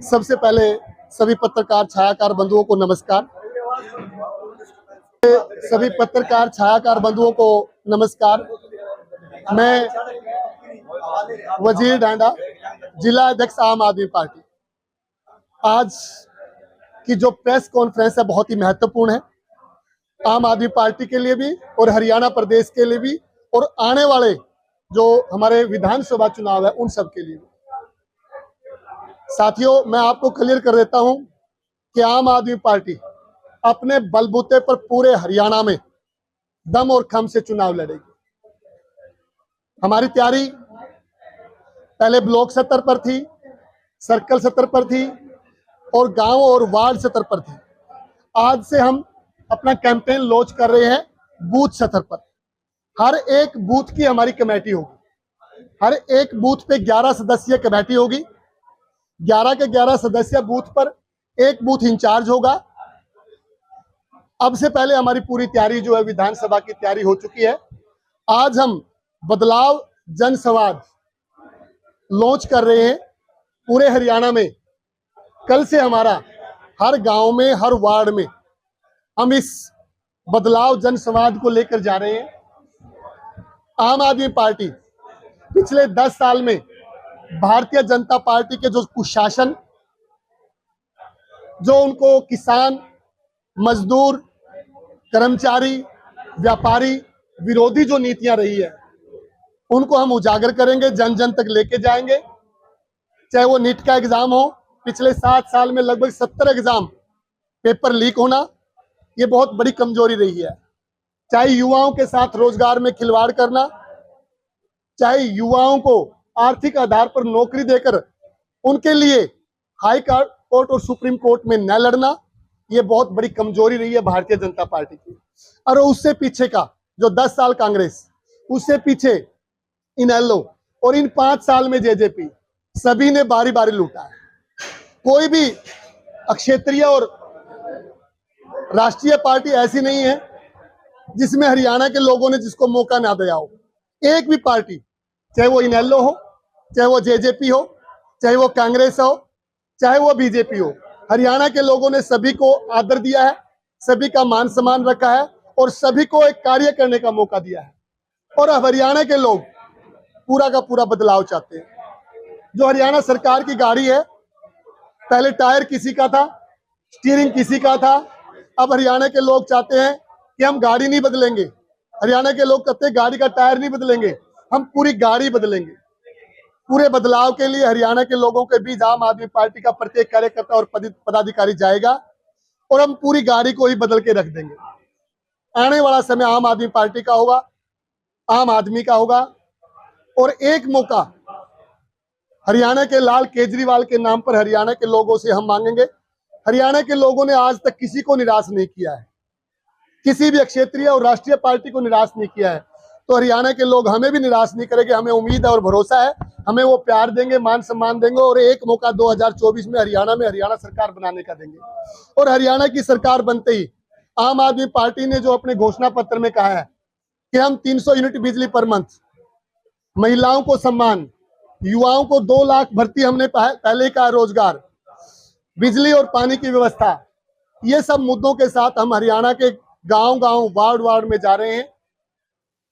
सबसे पहले सभी पत्रकार छायाकार बंधुओं को नमस्कार। सभी पत्रकार छायाकार बंधुओं को नमस्कार। मैं वजीर डांडा, जिला अध्यक्ष आम आदमी पार्टी। आज की जो प्रेस कॉन्फ्रेंस है बहुत ही महत्वपूर्ण है, आम आदमी पार्टी के लिए भी और हरियाणा प्रदेश के लिए भी, और आने वाले जो हमारे विधानसभा चुनाव है उन सब के लिए भी। साथियों, मैं आपको क्लियर कर देता हूं कि आम आदमी पार्टी अपने बलबूते पर पूरे हरियाणा में दम और खम से चुनाव लड़ेगी। हमारी तैयारी पहले ब्लॉक स्तर पर थी, सर्कल स्तर पर थी और गांव और वार्ड स्तर पर थी। आज से हम अपना कैंपेन लॉन्च कर रहे हैं बूथ स्तर पर। हर एक बूथ की हमारी कमेटी होगी। हर एक बूथ पे 11 सदस्यीय कमेटी होगी। 11 के 11 सदस्य बूथ पर एक बूथ इंचार्ज होगा। अब से पहले हमारी पूरी तैयारी जो है विधानसभा की तैयारी हो चुकी है। आज हम बदलाव जनसंवाद लॉन्च कर रहे हैं पूरे हरियाणा में। कल से हमारा हर गांव में, हर वार्ड में हम इस बदलाव जनसंवाद को लेकर जा रहे हैं। आम आदमी पार्टी पिछले 10 साल में भारतीय जनता पार्टी के जो कुशासन, जो उनको किसान, मजदूर, कर्मचारी, व्यापारी विरोधी जो नीतियां रही है उनको हम उजागर करेंगे, जन जन तक लेके जाएंगे। चाहे वो नीट का एग्जाम हो, पिछले 7 साल में लगभग 70 एग्जाम पेपर लीक होना, ये बहुत बड़ी कमजोरी रही है। चाहे युवाओं के साथ रोजगार में खिलवाड़ करना, चाहे युवाओं को आर्थिक आधार पर नौकरी देकर उनके लिए हाई कोर्ट और सुप्रीम कोर्ट में न लड़ना, ये बहुत बड़ी कमजोरी रही है भारतीय जनता पार्टी की। और उससे पीछे का जो 10 साल कांग्रेस, उससे पीछे इनेलो और इन 5 साल में जेजेपी, सभी ने बारी बारी लूटा है। कोई भी क्षेत्रीय और राष्ट्रीय पार्टी ऐसी नहीं है जिसमें हरियाणा के लोगों ने जिसको मौका ना दिया हो। एक भी पार्टी, चाहे वो इनेलो हो, चाहे वो जेजेपी हो, चाहे वो कांग्रेस हो, चाहे वो बीजेपी हो, हरियाणा के लोगों ने सभी को आदर दिया है, सभी का मान सम्मान रखा है और सभी को एक कार्य करने का मौका दिया है। और अब हरियाणा के लोग पूरा का पूरा बदलाव चाहते हैं। जो हरियाणा सरकार की गाड़ी है, पहले टायर किसी का था, स्टीयरिंग किसी का था। अब हरियाणा के लोग चाहते हैं कि हम गाड़ी नहीं बदलेंगे। हरियाणा के लोग कहते हैं गाड़ी का टायर नहीं बदलेंगे, हम पूरी गाड़ी बदलेंगे। पूरे बदलाव के लिए हरियाणा के लोगों के बीच आम आदमी पार्टी का प्रत्येक कार्यकर्ता और पदाधिकारी जाएगा और हम पूरी गाड़ी को ही बदल के रख देंगे। आने वाला समय आम आदमी पार्टी का होगा, आम आदमी का होगा। और एक मौका हरियाणा के लाल केजरीवाल के नाम पर हरियाणा के लोगों से हम मांगेंगे। हरियाणा के लोगों ने आज तक किसी को निराश नहीं किया है, किसी भी क्षेत्रीय और राष्ट्रीय पार्टी को निराश नहीं किया है। तो हरियाणा के लोग हमें भी निराश नहीं करेंगे। हमें उम्मीद है और भरोसा है, हमें वो प्यार देंगे, मान सम्मान देंगे और एक मौका 2024 में हरियाणा सरकार बनाने का देंगे। और हरियाणा की सरकार बनते ही आम आदमी पार्टी ने जो अपने घोषणा पत्र में कहा है कि हम 300 यूनिट बिजली पर मंथ, महिलाओं को सम्मान, युवाओं को 2 लाख भर्ती, हमने पहले कहा रोजगार, बिजली और पानी की व्यवस्था, ये सब मुद्दों के साथ हम हरियाणा के गांव गांव, वार्ड वार्ड में जा रहे हैं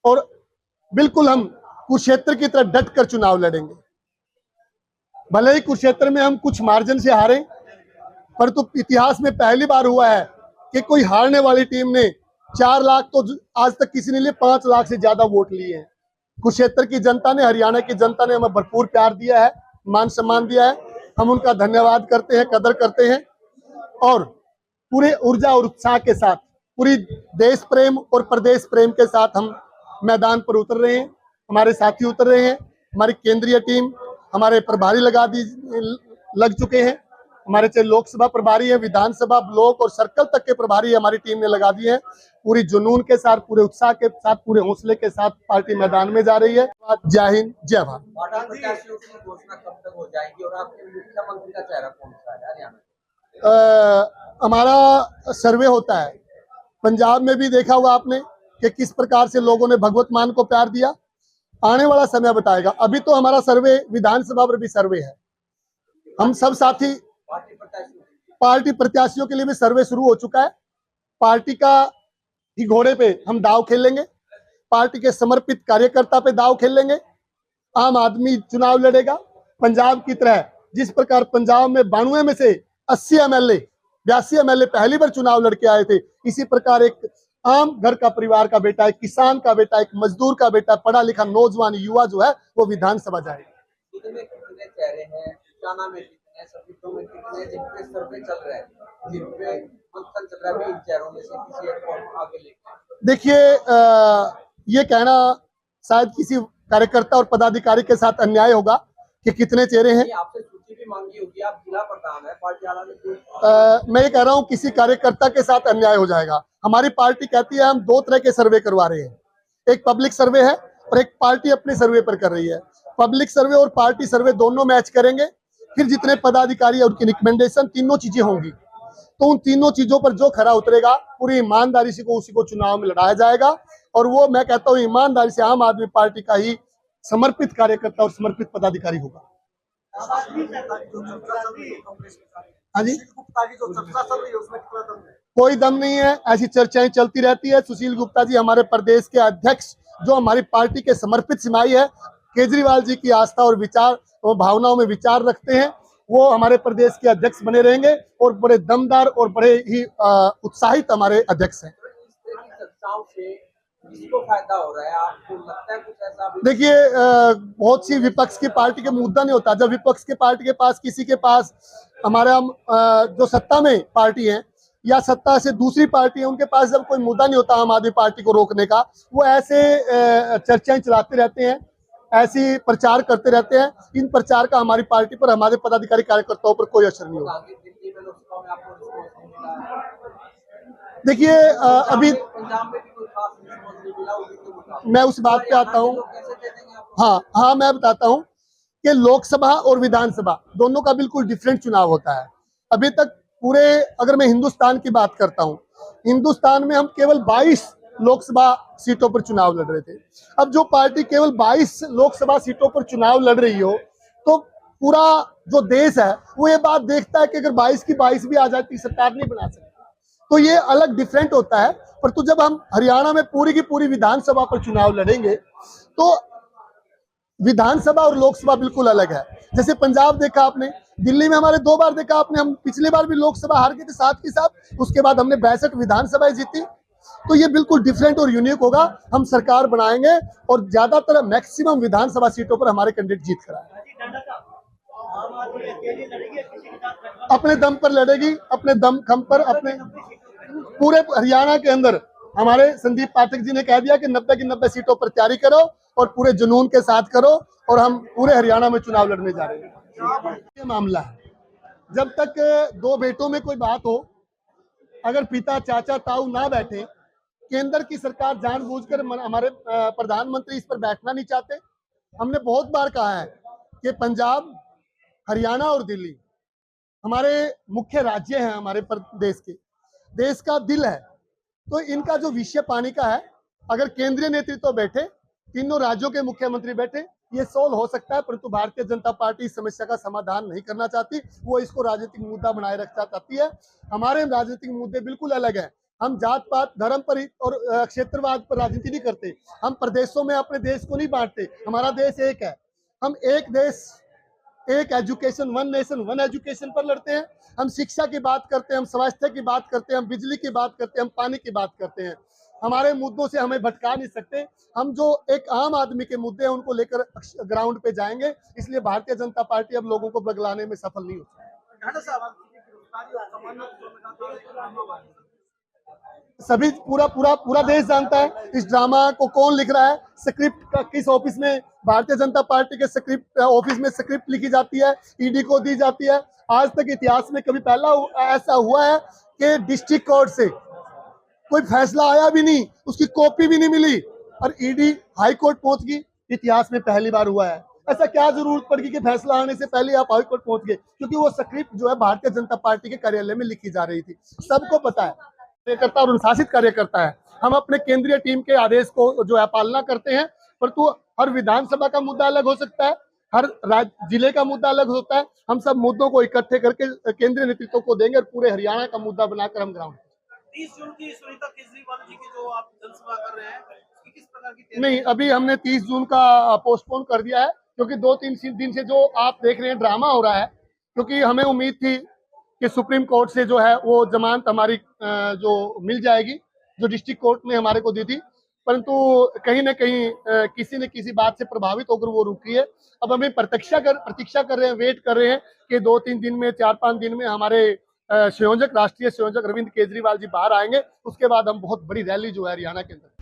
और बिल्कुल हम कुरुक्षेत्र की तरह डट कर चुनाव लड़ेंगे। भले ही कुरुक्षेत्र में हम कुछ मार्जिन से हारे, परंतु इतिहास में पहली बार हुआ है कि कोई हारने वाली टीम ने 4 लाख, तो आज तक किसी ने लिए 5 लाख से ज्यादा वोट लिए हैं। कुरुक्षेत्र की जनता ने, हरियाणा की जनता ने हमें भरपूर प्यार दिया है, मान सम्मान दिया है। हम उनका धन्यवाद करते हैं, कदर करते हैं और पूरे ऊर्जा और उत्साह के साथ, पूरी देश प्रेम और प्रदेश प्रेम के साथ हम मैदान पर उतर रहे हैं। हमारे साथी उतर रहे हैं, हमारी केंद्रीय टीम, हमारे प्रभारी लग चुके हैं। हमारे चाहे लोकसभा प्रभारी है, विधानसभा, ब्लॉक और सर्कल तक के प्रभारी हमारी टीम ने लगा दिए हैं। पूरी जुनून के साथ, पूरे उत्साह के साथ, पूरे हौसले के साथ पार्टी मैदान में जा रही है। जय हिंद, जय भारत। घोषणा कब तक हो जाएगी और आपके मुख्यमंत्री का चेहरा कौन सा है हरियाणा? हमारा सर्वे होता है। पंजाब में भी देखा होगा आपने कि किस प्रकार से लोगों ने भगवत मान को प्यार दिया। आने वाला समय बताएगा। अभी तो हमारा सर्वे विधानसभा पर भी सर्वे है। हम सब साथी पार्टी प्रत्याशियों के लिए भी सर्वे शुरू हो चुका है। पार्टी का ही घोड़े पे हम दाव खेलेंगे, पार्टी के समर्पित कार्यकर्ता पे दाव खेलेंगे। आम आदमी चुनाव लड़ेगा पंजाब की तरह। जिस प्रकार पंजाब में 92 में से 80 एमएलए 82 एमएलए पहली बार चुनाव लड़के आए थे, इसी प्रकार एक आम घर का परिवार का बेटा, एक किसान का बेटा, एक मजदूर का बेटा, पढ़ा लिखा नौजवान युवा जो है वो विधानसभा जाएगा। कितने कितने चेहरे हैं, जाना में कितने, सभी में कितने, जिन पे सर्वे चल रहा है, जिन पे मंथन चल रहा है, इन चेहरों में से किसी एक को आगे लेके। देखिए, ये कहना शायद किसी कार्यकर्ता और पदाधिकारी के साथ अन्याय होगा कि कितने चेहरे हैं। आपसे सूची भी मांगी होगी, आप जिला प्रधान है, पार्टी वाला ने मैं ये कह रहा हूँ किसी कार्यकर्ता के साथ अन्याय हो जाएगा। हमारी पार्टी कहती है हम दो तरह के सर्वे करवा रहे हैं, एक पब्लिक सर्वे है और एक पार्टी अपने सर्वे पर कर रही है। पब्लिक सर्वे और पार्टी सर्वे दोनों मैच करेंगे, फिर जितने पदाधिकारी और उनकी रिकमेंडेशन तीनों चीजें होंगी, तो उन तीनों चीजों पर जो खरा उतरेगा पूरी ईमानदारी से उसी को चुनाव में लड़ाया जाएगा। और वो मैं कहता हूँ ईमानदारी से आम आदमी पार्टी का ही समर्पित कार्यकर्ता और समर्पित पदाधिकारी होगा। हाँ जी, कोई दम नहीं है, ऐसी चर्चाएं चलती रहती है। सुशील गुप्ता जी हमारे प्रदेश के अध्यक्ष, जो हमारी पार्टी के समर्पित सिपाही है, केजरीवाल जी की आस्था और विचार और भावनाओं में विचार रखते हैं, वो हमारे प्रदेश के अध्यक्ष बने रहेंगे और बड़े दमदार और बड़े ही उत्साहित हमारे अध्यक्ष हैं। किसको फायदा हो रहा है, आपको लगता है कुछ ऐसा? देखिए, बहुत सी विपक्ष की पार्टी के मुद्दा नहीं होता। जब विपक्ष के पार्टी के पास किसी के पास हमारा जो सत्ता में पार्टी है या सत्ता से दूसरी पार्टी है, उनके पास जब कोई मुद्दा नहीं होता आम आदमी पार्टी को रोकने का, वो ऐसे चर्चाएं चलाते रहते हैं, ऐसी प्रचार करते रहते हैं। इन प्रचार का हमारी पार्टी पर, हमारे पदाधिकारी कार्यकर्ताओं पर कोई असर नहीं होगा। देखिए, अभी मैं उस बात पे आता हूँ। हाँ, मैं बताता हूँ कि लोकसभा और विधानसभा दोनों का बिल्कुल डिफरेंट चुनाव होता है। अभी तक पूरे, अगर मैं हिंदुस्तान की बात करता हूँ, हिंदुस्तान में हम केवल 22 लोकसभा सीटों पर चुनाव लड़ रहे थे। अब जो पार्टी केवल 22 लोकसभा सीटों पर चुनाव लड़ रही हो, तो पूरा जो देश है वो ये बात देखता है कि अगर 22 की 22 भी आ जाती सरकार नहीं बना सकती। तो ये अलग डिफरेंट होता है। पर तो जब हम हरियाणा में पूरी की पूरी विधानसभा पर चुनाव लड़ेंगे, तो विधानसभा और लोकसभा बिल्कुल अलग है। जैसे पंजाब देखा आपने, दिल्ली में हमारे 2 बार देखा आपने, हम पिछली बार भी लोकसभा हार गए थे साथ के साथ, उसके बाद हमने 62 विधानसभाएं जीती। तो ये बिल्कुल डिफरेंट और यूनिक होगा। हम सरकार बनाएंगे और ज्यादातर मैक्सिमम विधानसभा सीटों पर हमारे कैंडिडेट जीत कर आए। अपने दम पर लड़ेगी, अपने दम खम पर। अपने पूरे हरियाणा के अंदर हमारे संदीप पाठक जी ने कह दिया कि 90 की 90 सीटों पर तैयारी करो और पूरे जुनून के साथ करो, और हम पूरे हरियाणा में चुनाव लड़ने जा रहे हैं। ये मामला है, जब तक 2 बेटों में कोई बात हो, अगर पिता चाचा ताऊ ना बैठे, केंद्र की सरकार जानबूझकर, हमारे प्रधानमंत्री इस पर बैठना नहीं चाहते। हमने बहुत बार कहा है कि पंजाब, हरियाणा और दिल्ली हमारे मुख्य राज्य हैं, हमारे देश के, देश का दिल है। तो इनका जो विषय पानी का है, अगर केंद्रीय नेतृत्व बैठे, तीनों राज्यों के मुख्यमंत्री बैठे, ये सोल्व हो सकता है। परंतु भारतीय जनता पार्टी इस समस्या का समाधान नहीं करना चाहती, वो इसको राजनीतिक मुद्दा बनाए रखना चाहती है। हमारे राजनीतिक मुद्दे बिल्कुल अलग है। हम जात पात धर्म पर और क्षेत्रवाद पर राजनीति नहीं करते। हम प्रदेशों में अपने देश को नहीं बांटते। हमारा देश एक है। हम एक देश, एक एजुकेशन, 1 नेशन 1 एजुकेशन पर लड़ते हैं। हम शिक्षा की बात करते हैं, हम स्वास्थ्य की बात करते हैं, हम बिजली की बात करते हैं, हम पानी की बात करते हैं। हमारे मुद्दों से हमें भटका नहीं सकते। हम जो एक आम आदमी के मुद्दे हैं उनको लेकर ग्राउंड पे जाएंगे। इसलिए भारतीय जनता पार्टी अब लोगों को बगलाने में सफल नहीं होती। सभी पूरा देश जानता है इस ड्रामा को कौन लिख रहा है। स्क्रिप्ट का किस ऑफिस में, भारतीय जनता पार्टी के स्क्रिप्ट ऑफिस में स्क्रिप्ट लिखी जाती है, ईडी को दी जाती है। आज तक इतिहास में कभी पहला ऐसा हुआ है कि डिस्ट्रिक्ट कोर्ट से कोई फैसला आया भी नहीं, उसकी कॉपी भी नहीं मिली और ईडी हाई कोर्ट पहुंच गई। इतिहास में पहली बार हुआ है। ऐसा क्या जरूरत पड़गी कि फैसला आने से पहले आप हाई कोर्ट पहुंच गए? क्योंकि वो स्क्रिप्ट जो है भारतीय जनता पार्टी के कार्यालय में लिखी जा रही थी। सबको पता है, कार्यकर्ता और अनुशासित कार्यकर्ता है। हम अपने केंद्रीय टीम के आदेश को जो है पालना करते हैं। परंतु हर विधानसभा का मुद्दा अलग हो सकता है, हर जिले का मुद्दा अलग होता है। हम सब मुद्दों को इकट्ठे करके केंद्रीय नेतृत्व को देंगे और पूरे हरियाणा का मुद्दा बनाकर हम ग्राउंड 30 जून की सुनीता केजरीवाल जी की जो आप जनसभा कर रहे हैं, उसकी किस प्रकार की तैयारी नहीं, है? अभी हमने 30 जून का पोस्टपोन कर दिया है, क्योंकि 2-3 दिन से जो आप देख रहे हैं ड्रामा हो रहा है, क्योंकि हमें उम्मीद थी कि सुप्रीम कोर्ट से जो है वो जमानत हमारी जो मिल जाएगी, जो डिस्ट्रिक्ट कोर्ट ने हमारे को दी थी, परंतु कहीं ना कहीं किसी न किसी बात से प्रभावित होकर वो रुकी है। अब हमें प्रतीक्षा कर रहे हैं, वेट कर रहे हैं कि 2-3 दिन में, 4-5 दिन में हमारे राष्ट्रीय संयोजक अरविंद केजरीवाल जी बाहर आएंगे। उसके बाद हम बहुत बड़ी रैली जो है हरियाणा के अंदर